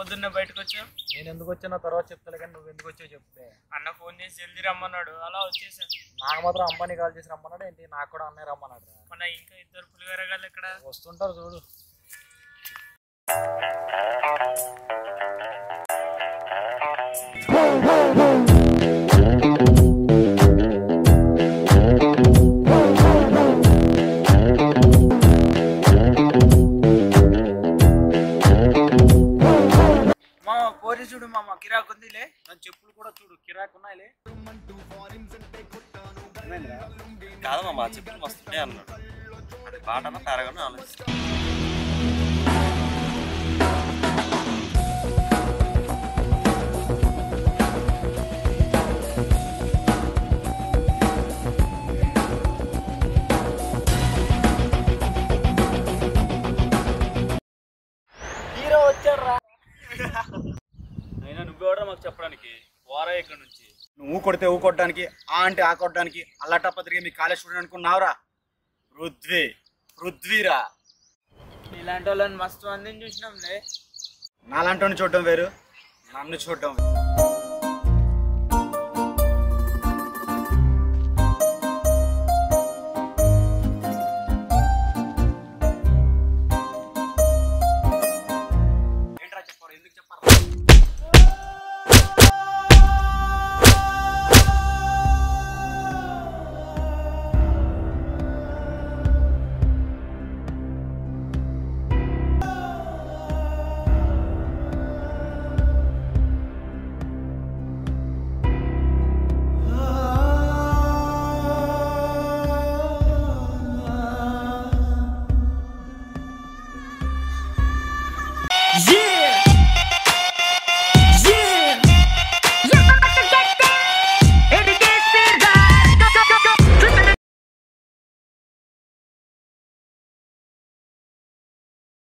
పొద్దున్నే బయటకు వచ్చావు? నేను ఎందుకు వచ్చానో తర్వాత చెప్తాను, కానీ నువ్వు ఎందుకు వచ్చావు చెప్తే. అన్న ఫోన్ చేసి జల్దీ రమ్మన్నాడు, అలా వచ్చేసాను. నాకు మాత్రం అంబానీ కాల్ చేసి రమ్మన్నాడు ఏంటి? నాకు కూడా అన్నయ్య రమ్మన్నాడు. మన ఇంకా ఇద్దరు పులిగరగాళ్ళు ఎక్కడ వస్తుంటారు చూడు. మామ పోరి చూడు మామ, కిరాకు ఉందిలే. దాని చెప్పులు కూడా చూడు కిరాకు ఉన్నాయిలే. కాదు మా చెప్పులు మస్తుంటే అన్నాడు. అది పాటన తరగని ఆలోచిస్తాను. హీరో వచ్చారా? అయినా నువ్వెవడరా మాకు చెప్పడానికి? వారా ఇక్కడ నుంచి నువ్వు కొడితే ఊ కొట్టడానికి, ఆ అంటే ఆ కొట్టడానికి, అల్లటప్ప తిరిగి మీ కాలేజ్ స్టూడెంట్ అనుకున్నావురా? పృథ్వీరా. ఇలాంటి వాళ్ళని మస్తు మందిని చూసినాంలే. నాలాంటి చూడటం వేరు, నన్ను చూడటం వేరు.